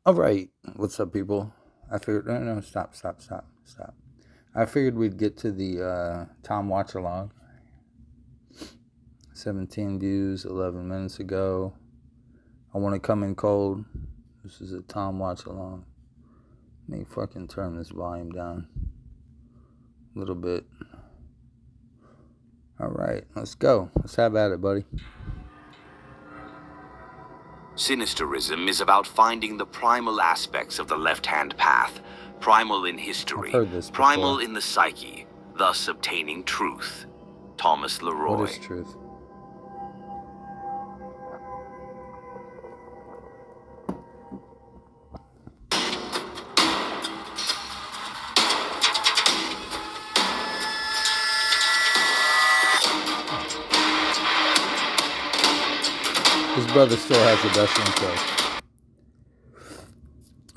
All right, what's up, people? I figured no, stop. I figured we'd get to the Tom Watchalong. 17 views 11 minutes ago. I want to come in cold. This is a Tom Watchalong. Let me fucking turn this volume down a little bit. All right, let's go. Let's have at it, buddy. Sinisterism is about finding the primal aspects of the left-hand path, primal in history, I've heard this before. primal in the psyche, thus obtaining truth. Thomas Leroy. What is truth? His brother still has the best intro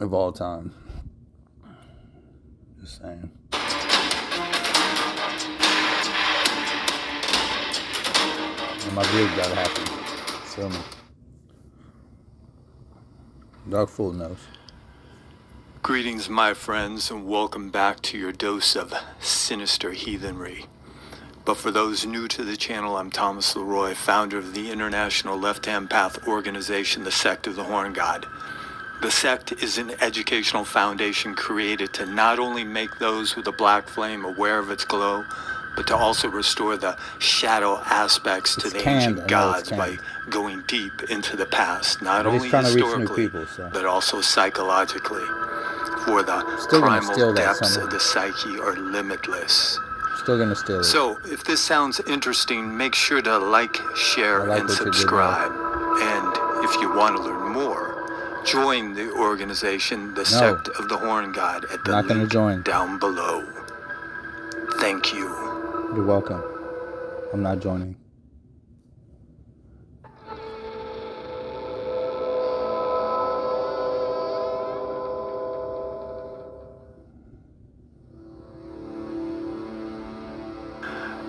of all time. Just saying. And my beard got happy. Feel me. Dog full nose. Greetings, my friends, and welcome back to your dose of sinister heathenry. But for those new to the channel, I'm Thomas Leroy, founder of the International Left-Hand Path organization, the Sect of the Horn God. The sect is an educational foundation created to not only make those with a black flame aware of its glow, but to also restore the shadow aspects to the ancient gods by going deep into the past, not only historically, but also psychologically. For the primal depths of the psyche are limitless. Still gonna steal it. So, if this sounds interesting, make sure to like, share, and subscribe. And if you want to learn more, join the organization, the Sect of the Horn God, at the link down below. Thank you. You're welcome. I'm not joining.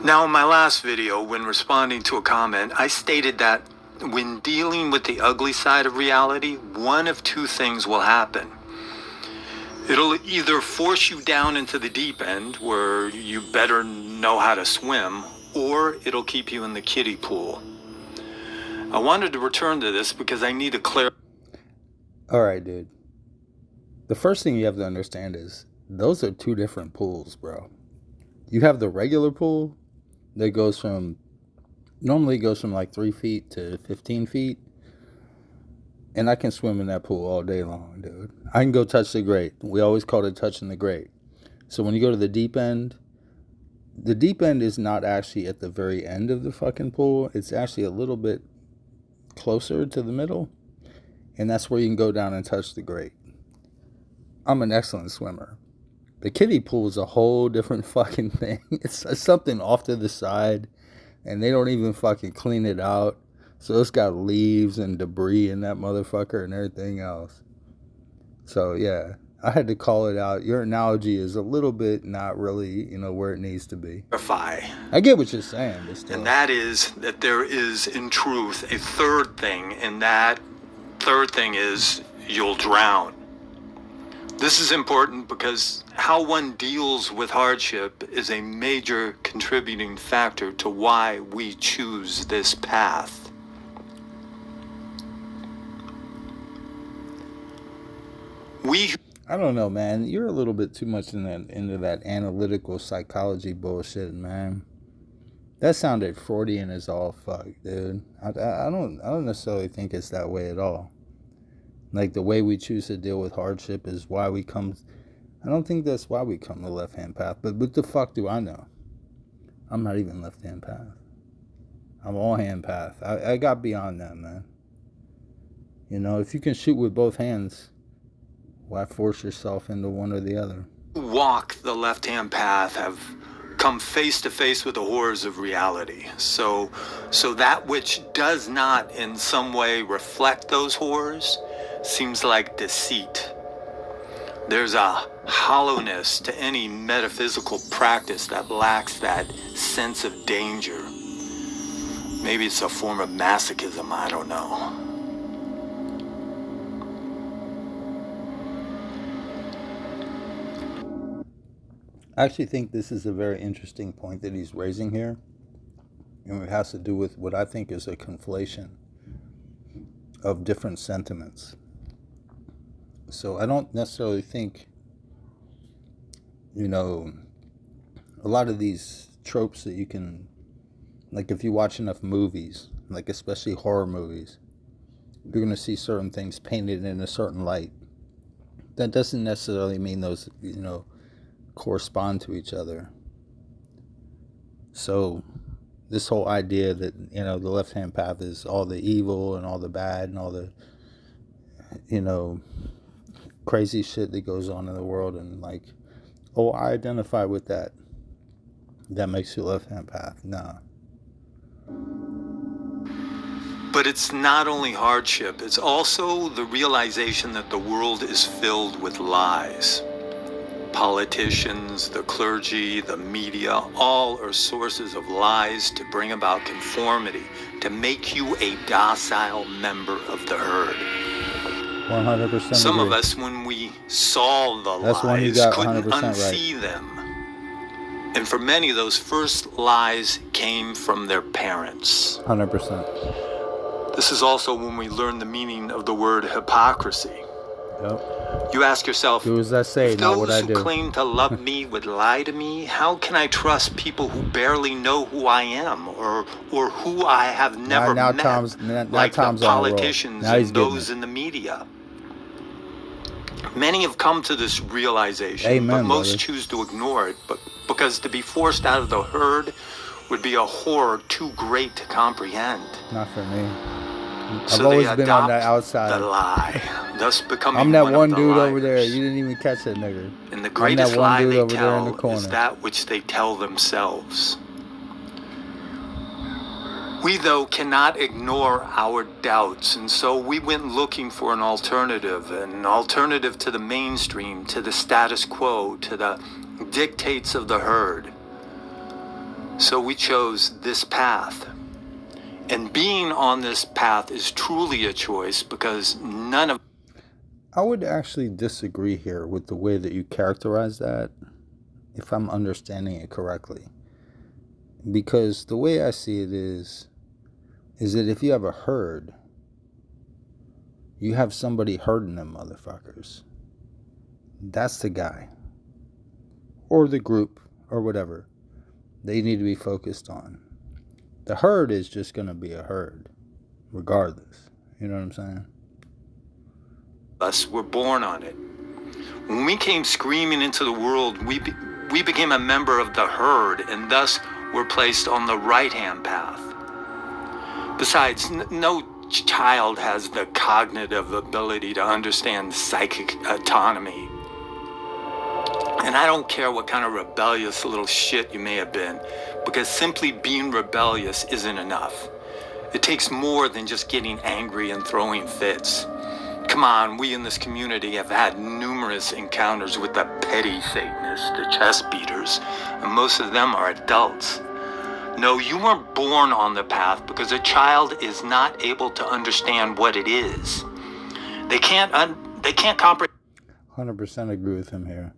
Now, in my last video, when responding to a comment, I stated that when dealing with the ugly side of reality, one of two things will happen. It'll either force you down into the deep end, where you better know how to swim, or it'll keep you in the kiddie pool. I wanted to return to this because I need to clear... Alright, dude. The first thing you have to understand is, those are two different pools, bro. You have the regular pool that normally goes from like 3 feet to 15 feet. And I can swim in that pool all day long, dude. I can go touch the grate. We always called it touching the grate. So when you go to the deep end is not actually at the very end of the fucking pool. It's actually a little bit closer to the middle. And that's where you can go down and touch the grate. I'm an excellent swimmer. The kiddie pool is a whole different fucking thing. It's something off to the side, and they don't even fucking clean it out. So it's got leaves and debris in that motherfucker and everything else. So yeah, I had to call it out. Your analogy is a little bit not really, where it needs to be. I get what you're saying, but still. And that is that there is, in truth, a third thing, and that third thing is you'll drown. This is important because how one deals with hardship is a major contributing factor to why we choose this path. I don't know, man. You're a little bit too much into that analytical psychology bullshit, man. That sounded Freudian as all fuck, dude. I don't necessarily think it's that way at all. Like, the way we choose to deal with hardship is why we come... I don't think that's why we come to the left-hand path. But what the fuck do I know? I'm not even left-hand path. I'm all-hand path. I got beyond that, man. If you can shoot with both hands, why force yourself into one or the other? Walk the left-hand path have come face to face with the horrors of reality. So that which does not in some way reflect those horrors seems like deceit. There's a hollowness to any metaphysical practice that lacks that sense of danger. Maybe it's a form of masochism, I don't know. I actually think this is a very interesting point that he's raising here, and it has to do with what I think is a conflation of different sentiments. So I don't necessarily think, you know, a lot of these tropes that you can, like if you watch enough movies, like especially horror movies, you're going to see certain things painted in a certain light. That doesn't necessarily mean those, correspond to each other. So this whole idea that, the left-hand path is all the evil and all the bad and all the, crazy shit that goes on in the world, and like, oh, I identify with that. That makes you left-hand path. Nah. But it's not only hardship, it's also the realization that the world is filled with lies. Politicians, the clergy, the media, all are sources of lies to bring about conformity, to make you a docile member of the herd. 100% Some agree. of us, when we saw the That's one you lies, got couldn't 100% right. unsee them. And for many, those first lies came from their parents. 100%. This is also when we learn the meaning of the word hypocrisy. Yep. You ask yourself, Do as I say, if not what I those do. who claim to love me would lie to me, how can I trust people who barely know who I am or who I have never met, like Tom's the on a roll. politicians Now he's and getting those it. in the media? Many have come to this realization, Amen, but most brother. choose to ignore it, because to be forced out of the herd would be a horror too great to comprehend. Not for me. So I've always they been on that adopt outside. the lie, thus becoming I'm that one one of the dude over there. liars. You didn't even catch that nigga. And the I'm greatest that one lie dude they over there in the tell is corner. that which they tell themselves. We, though, cannot ignore our doubts, and so we went looking for an alternative to the mainstream, to the status quo, to the dictates of the herd. So we chose this path. And being on this path is truly a choice, because none of... I would actually disagree here with the way that you characterize that, if I'm understanding it correctly. Because the way I see it is that if you have a herd, you have somebody herding them motherfuckers. That's the guy. Or the group, or whatever, they need to be focused on. The herd is just going to be a herd, regardless. You know what I'm saying? us were born on it. When we came screaming into the world, we became a member of the herd, and thus were placed on the right-hand path. Besides, no child has the cognitive ability to understand psychic autonomy. And I don't care what kind of rebellious little shit you may have been, because simply being rebellious isn't enough. It takes more than just getting angry and throwing fits. Come on, we in this community have had numerous encounters with the petty Satanists, the chest beaters, and most of them are adults. No, you weren't born on the path because a child is not able to understand what it is. They can't comprehend. 100% agree with him here.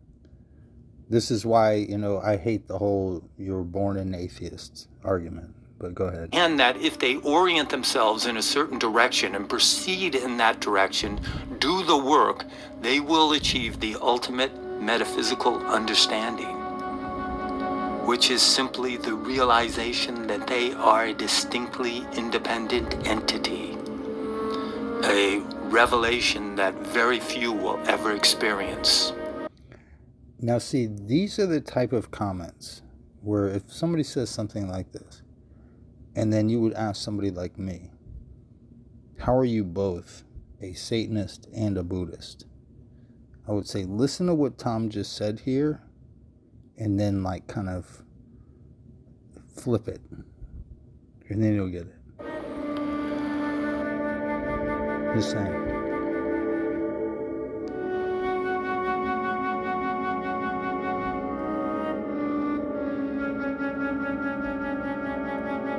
This is why, I hate the whole "you're born an atheist" argument. But go ahead. And that if they orient themselves in a certain direction and proceed in that direction, do the work, they will achieve the ultimate metaphysical understanding, which is simply the realization that they are a distinctly independent entity, a revelation that very few will ever experience. Now, see, these are the type of comments where if somebody says something like this, and then you would ask somebody like me, how are you both a Satanist and a Buddhist? I would say, listen to what Tom just said here, and then kind of flip it, and then you'll get it. Just saying.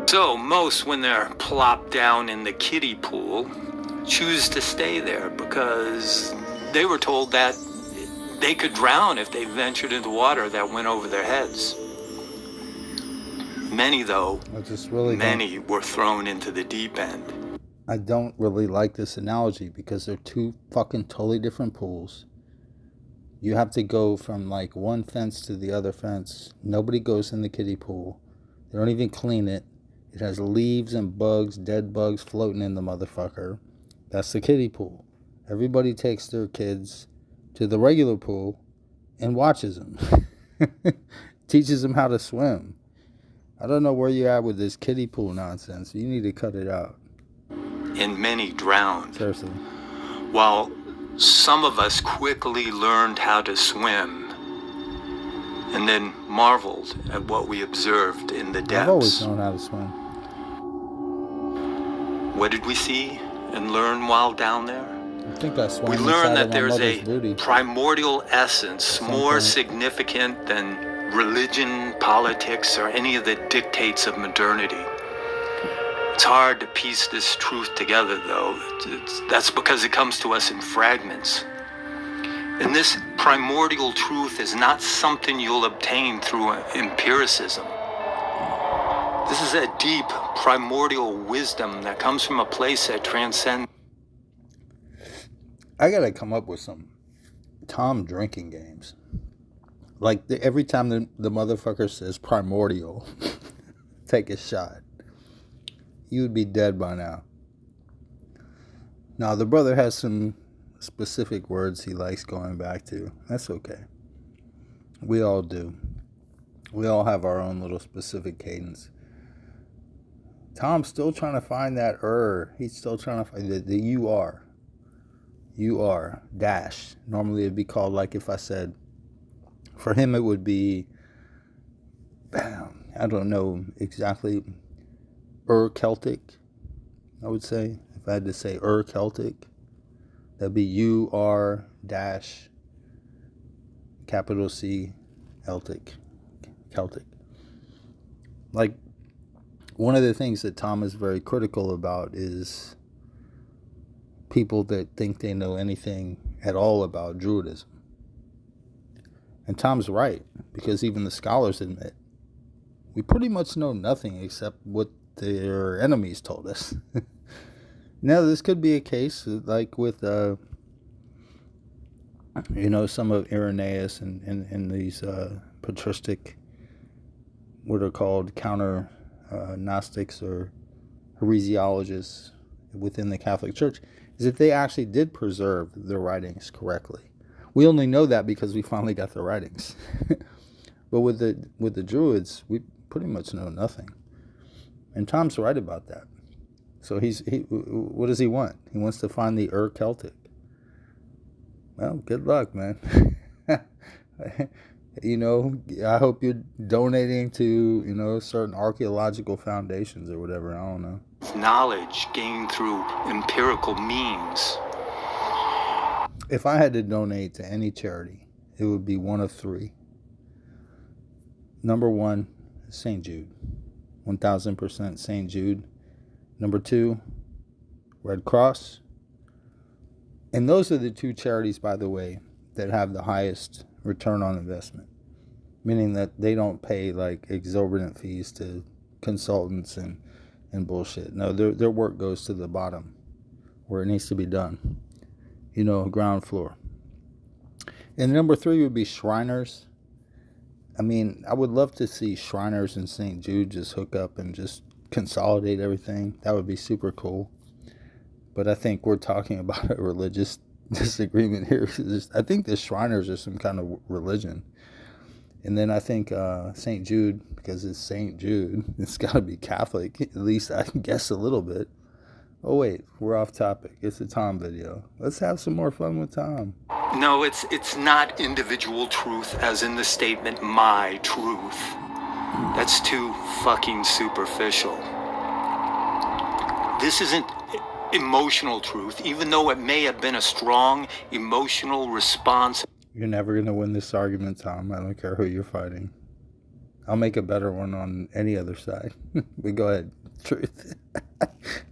So most, when they're plopped down in the kiddie pool, choose to stay there because they were told that They could drown if they ventured into water that went over their heads. Many, though, many were thrown into the deep end. I don't really like this analogy because they're two fucking totally different pools. You have to go from like one fence to the other fence. Nobody goes in the kiddie pool. They don't even clean it. It has leaves and bugs, dead bugs floating in the motherfucker. That's the kiddie pool. Everybody takes their kids to the regular pool and watches them. Teaches them how to swim. I don't know where you're at with this kiddie pool nonsense. You need to cut it out. And many drowned. Seriously. While some of us quickly learned how to swim and then marveled at what we observed in the depths. I've always known how to swim. What did we see and learn while down there? I think I swam. We learned that there's a booty. primordial essence more significant than religion, politics, or any of the dictates of modernity. It's hard to piece this truth together, though. That's because it comes to us in fragments. And this primordial truth is not something you'll obtain through empiricism. This is a deep, primordial wisdom that comes from a place that transcends. I gotta come up with some Tom drinking games. Like every time the motherfucker says primordial, take a shot. You would be dead by now. Now, the brother has some specific words he likes going back to. That's okay. We all do. We all have our own little specific cadence. Tom's still trying to find that He's still trying to find the you are. You are dash. Normally it'd be called, like if I said, for him it would be, I don't know exactly, Celtic, I would say. If I had to say Celtic, that'd be U-R dash capital C Celtic. Like, one of the things that Tom is very critical about is people that think they know anything at all about Druidism. And Tom's right, because even the scholars admit we pretty much know nothing except what their enemies told us. Now, this could be a case like with, some of Irenaeus and these patristic, what are called counter Gnostics or heresiologists within the Catholic Church, is that they actually did preserve their writings correctly. We only know that because we finally got the writings. But with the Druids, we pretty much know nothing. And Tom's right about that. So what does he want? He wants to find the Celtic. Well, good luck, man. I hope you're donating to, certain archaeological foundations or whatever. I don't know. Knowledge gained through empirical means. If I had to donate to any charity, it would be one of three. Number one, St. Jude. 1,000% St. Jude. Number two, Red Cross. And those are the two charities, by the way, that have the highest return on investment. Meaning that they don't pay like exorbitant fees to consultants and bullshit. No, their work goes to the bottom where it needs to be done. Ground floor. And number three would be Shriners. I mean, I would love to see Shriners and St. Jude just hook up and just consolidate everything. That would be super cool. But I think we're talking about a religious disagreement here. I think the Shriners are some kind of religion. And then I think St. Jude, because it's St. Jude, it's got to be Catholic, at least I can guess a little bit. Oh, wait, we're off topic. It's a Tom video. Let's have some more fun with Tom. No, it's not individual truth, as in the statement, my truth. That's too fucking superficial. This isn't emotional truth, even though it may have been a strong emotional response. You're never going to win this argument, Tom. I don't care who you're fighting. I'll make a better one on any other side. But go ahead. Truth.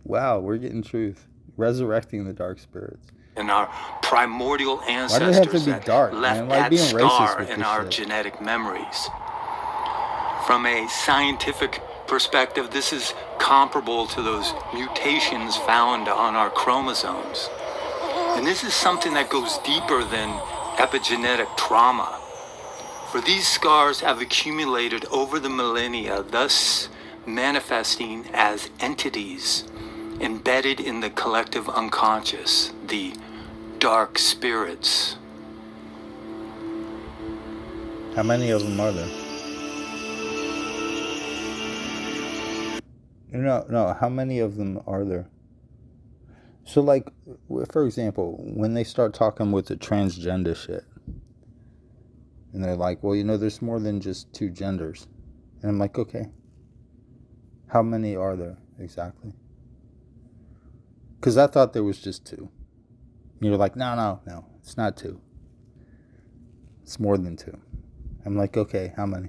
Wow, we're getting truth. Resurrecting the dark spirits. and our primordial Why do they have to ancestors be that dark, left man? Like that being racist scar with in this our shit. genetic memories. From a scientific perspective, this is comparable to those mutations found on our chromosomes. And this is something that goes deeper than epigenetic trauma. For these scars have accumulated over the millennia, thus manifesting as entities embedded in the collective unconscious, the dark spirits. How many of them are there? No, how many of them are there? So, like, for example, when they start talking with the transgender shit, and they're like, well, there's more than just two genders. And I'm like, okay. How many are there exactly? Because I thought there was just two. And you're like, no, it's not two. It's more than two. I'm like, okay, how many?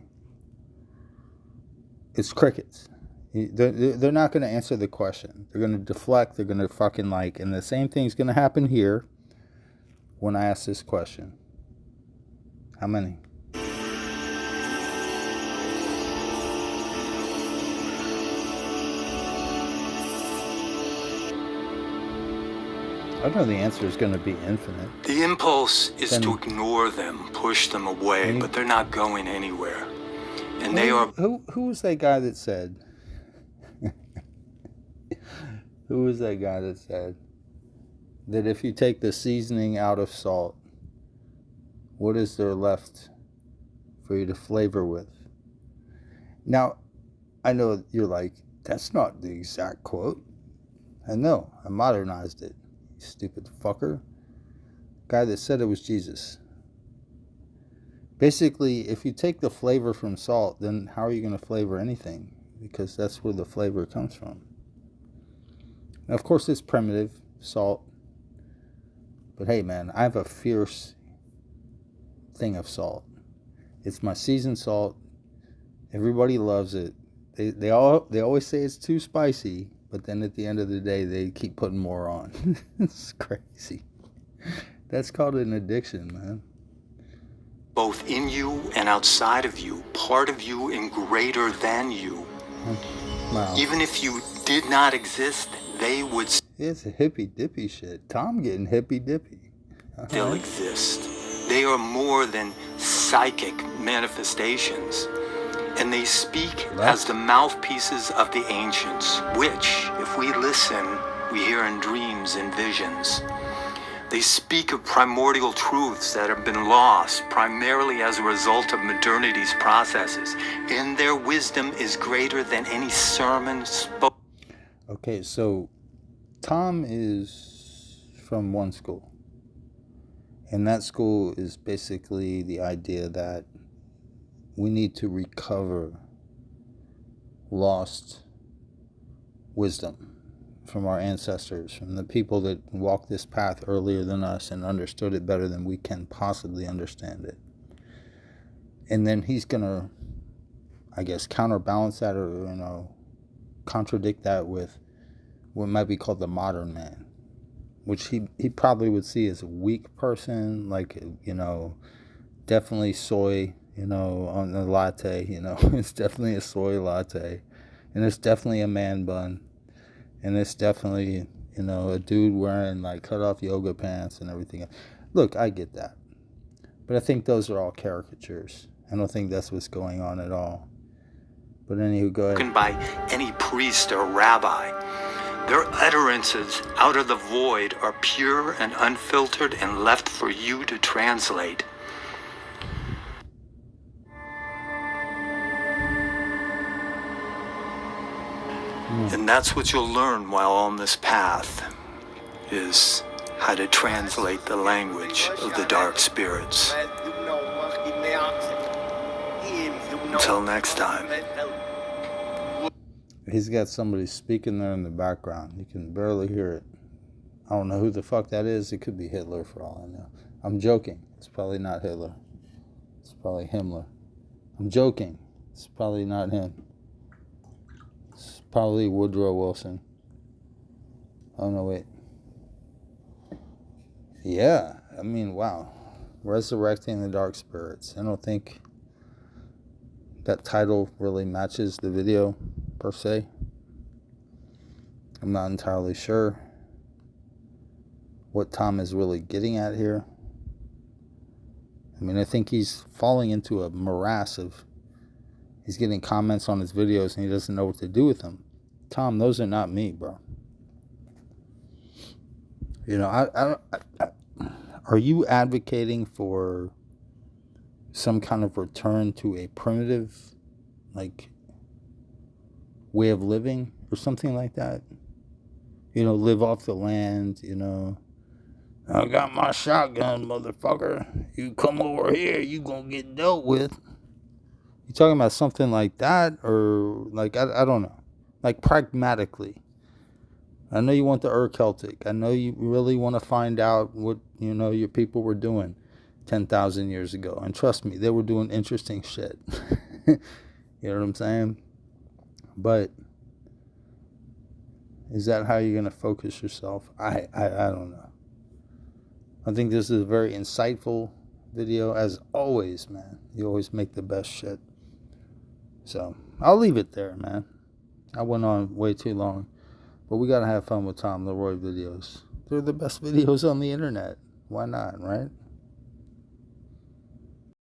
It's crickets. They're not going to answer the question. They're going to deflect. They're going to fucking and the same thing's going to happen here when I ask this question. How many? I know the answer is going to be infinite. The impulse is to ignore them, push them away, but they're not going anywhere. And they are... Who was that guy that said... Who was that guy that said that if you take the seasoning out of salt, what is there left for you to flavor with? Now, I know you're like, that's not the exact quote. I know, I modernized it, you stupid fucker. Guy that said it was Jesus. Basically, if you take the flavor from salt, then how are you going to flavor anything? Because that's where the flavor comes from. Now, of course, it's primitive, salt. But hey, man, I have a fierce thing of salt. It's my seasoned salt. Everybody loves it. They always say it's too spicy, but then at the end of the day, they keep putting more on. It's crazy. That's called an addiction, man. Both in you and outside of you, part of you and greater than you. Wow. Even if you did not exist, they would it's a hippy dippy shit. Tom getting hippy dippy. Still exist. They are more than psychic manifestations, and they speak as the mouthpieces of the ancients, which, if we listen, we hear in dreams and visions. They speak of primordial truths that have been lost primarily as a result of modernity's processes, and their wisdom is greater than any sermon spoken. Okay, so Tom is from one school, and that school is basically the idea that we need to recover lost wisdom from our ancestors, from the people that walked this path earlier than us and understood it better than we can possibly understand it. And then he's going to, I guess, counterbalance that or, contradict that with what might be called the modern man, which he probably would see as a weak person, like, definitely soy, on the latte, it's definitely a soy latte, and it's definitely a man bun, and it's definitely, a dude wearing like cut off yoga pants and everything. Look, I get that, but I think those are all caricatures. I don't think that's what's going on at all. But anywho, go ahead. By any priest or rabbi. Their utterances out of the void are pure and unfiltered and left for you to translate. And that's what you'll learn while on this path, is how to translate the language of the dark spirits. Until next time. He's got somebody speaking there in the background. You can barely hear it. I don't know who the fuck that is. It could be Hitler for all I know. I'm joking. It's probably not Hitler. It's probably Himmler. I'm joking. It's probably not him. It's probably Woodrow Wilson. Oh no, wait. Yeah, I mean, wow. Resurrecting the Dark Spirits. I don't think that title really matches the video, per se. I'm not entirely sure what Tom is really getting at here. I mean, I think he's falling into a morass of, he's getting comments on his videos and he doesn't know what to do with them. Tom, those are not me, bro. You know, are you advocating for some kind of return to a primitive, like, way of living or something like that? You know, live off the land, you know. I got my shotgun, motherfucker. You come over here, you gonna get dealt with. You talking about something like that? Or, like, I don't know. Like, pragmatically. I know you want the Celtic. I know you really want to find out what, you know, your people were doing 10,000 years ago. And trust me, they were doing interesting shit. You know what I'm saying? But is that how you're going to focus yourself? I don't know. I think this is a very insightful video. As always, man. You always make the best shit. So, I'll leave it there, man. I went on way too long. But we got to have fun with Tom Leroy videos. They're the best videos on the internet. Why not, right?